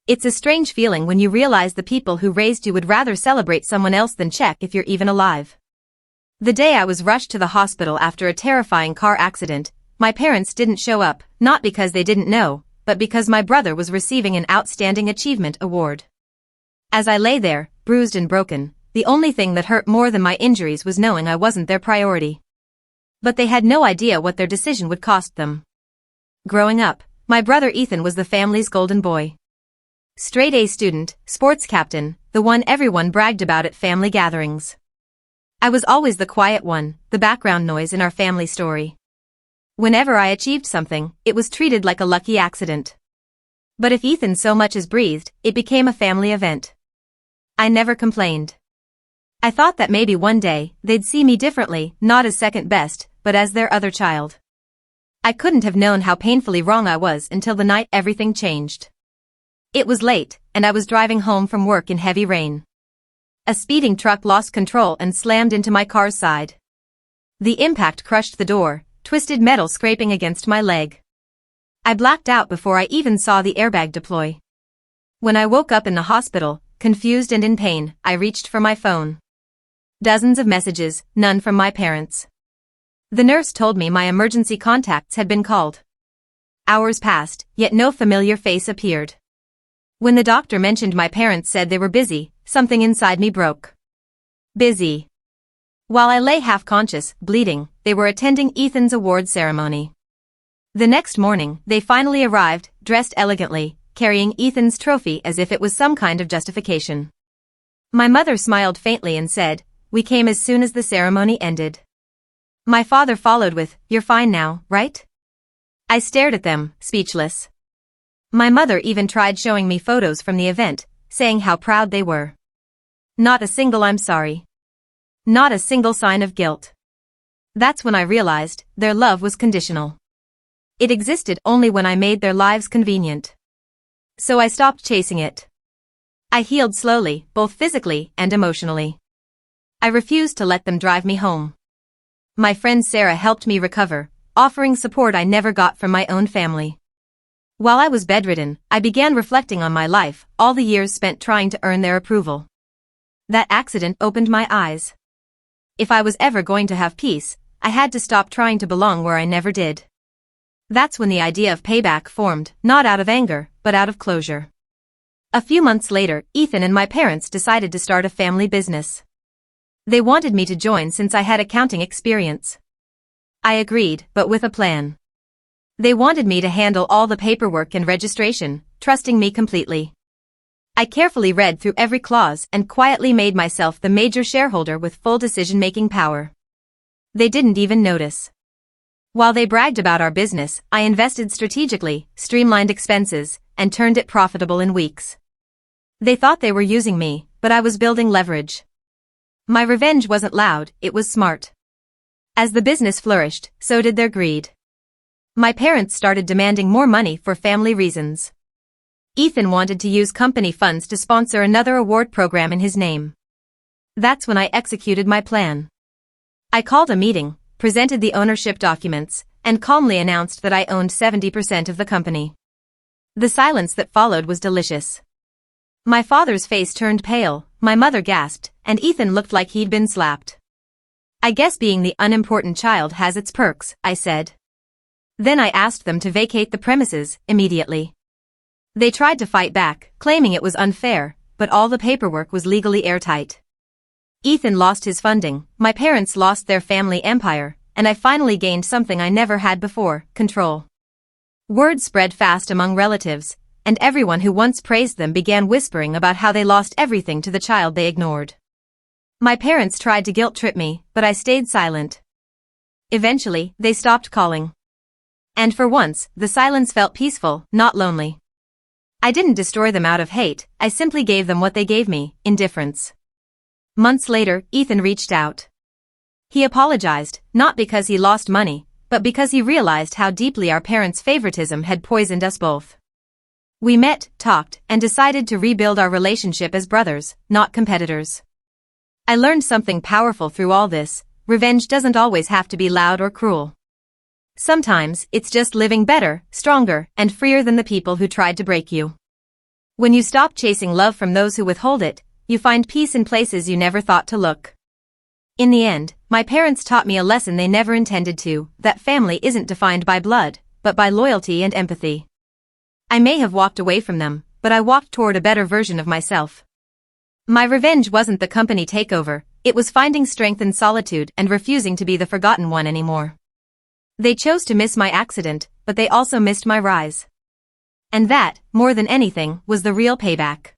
It's a strange feeling when you realize the people who raised you would rather celebrate someone else than check if you're even alive. The day I was rushed to the hospital after a terrifying car accident, my parents didn't show up, not because they didn't know, but because my brother was receiving an Outstanding Achievement Award. As I lay there, bruised and broken, the only thing that hurt more than my injuries was knowing I wasn't their priority. But they had no idea what their decision would cost them. Growing up, my brother Ethan was the family's golden boy. Straight A student, sports captain, the one everyone bragged about at family gatherings. I was always the quiet one, the background noise in our family story. Whenever I achieved something, it was treated like a lucky accident. But if Ethan so much as breathed, it became a family event. I never complained. I thought that maybe one day, they'd see me differently, not as second best, but as their other child. I couldn't have known how painfully wrong I was until the night everything changed. It was late, and I was driving home from work in heavy rain. A speeding truck lost control and slammed into my car's side. The impact crushed the door, twisted metal scraping against my leg. I blacked out before I even saw the airbag deploy. When I woke up in the hospital, confused and in pain, I reached for my phone. Dozens of messages, none from my parents. The nurse told me my emergency contacts had been called. Hours passed, yet no familiar face appeared. When the doctor mentioned my parents said they were busy, something inside me broke. Busy. While I lay half-conscious, bleeding, they were attending Ethan's award ceremony. The next morning, they finally arrived, dressed elegantly, carrying Ethan's trophy as if it was some kind of justification. My mother smiled faintly and said, "We came as soon as the ceremony ended." My father followed with, "You're fine now, right?" I stared at them, speechless. My mother even tried showing me photos from the event, saying how proud they were. Not a single "I'm sorry." Not a single sign of guilt. That's when I realized their love was conditional. It existed only when I made their lives convenient. So I stopped chasing it. I healed slowly, both physically and emotionally. I refused to let them drive me home. My friend Sarah helped me recover, offering support I never got from my own family. While I was bedridden, I began reflecting on my life, all the years spent trying to earn their approval. That accident opened my eyes. If I was ever going to have peace, I had to stop trying to belong where I never did. That's when the idea of payback formed, not out of anger, but out of closure. A few months later, Ethan and my parents decided to start a family business. They wanted me to join since I had accounting experience. I agreed, but with a plan. They wanted me to handle all the paperwork and registration, trusting me completely. I carefully read through every clause and quietly made myself the major shareholder with full decision-making power. They didn't even notice. While they bragged about our business, I invested strategically, streamlined expenses, and turned it profitable in weeks. They thought they were using me, but I was building leverage. My revenge wasn't loud, it was smart. As the business flourished, so did their greed. My parents started demanding more money for family reasons. Ethan wanted to use company funds to sponsor another award program in his name. That's when I executed my plan. I called a meeting, presented the ownership documents, and calmly announced that I owned 70% of the company. The silence that followed was delicious. My father's face turned pale, my mother gasped, and Ethan looked like he'd been slapped. "I guess being the unimportant child has its perks," I said. Then I asked them to vacate the premises, immediately. They tried to fight back, claiming it was unfair, but all the paperwork was legally airtight. Ethan lost his funding, my parents lost their family empire, and I finally gained something I never had before, control. Word spread fast among relatives, and everyone who once praised them began whispering about how they lost everything to the child they ignored. My parents tried to guilt-trip me, but I stayed silent. Eventually, they stopped calling. And for once, the silence felt peaceful, not lonely. I didn't destroy them out of hate, I simply gave them what they gave me, indifference. Months later, Ethan reached out. He apologized, not because he lost money, but because he realized how deeply our parents' favoritism had poisoned us both. We met, talked, and decided to rebuild our relationship as brothers, not competitors. I learned something powerful through all this: revenge doesn't always have to be loud or cruel. Sometimes, it's just living better, stronger, and freer than the people who tried to break you. When you stop chasing love from those who withhold it, you find peace in places you never thought to look. In the end, my parents taught me a lesson they never intended to, that family isn't defined by blood, but by loyalty and empathy. I may have walked away from them, but I walked toward a better version of myself. My revenge wasn't the company takeover, it was finding strength in solitude and refusing to be the forgotten one anymore. They chose to miss my accident, but they also missed my rise. And that, more than anything, was the real payback.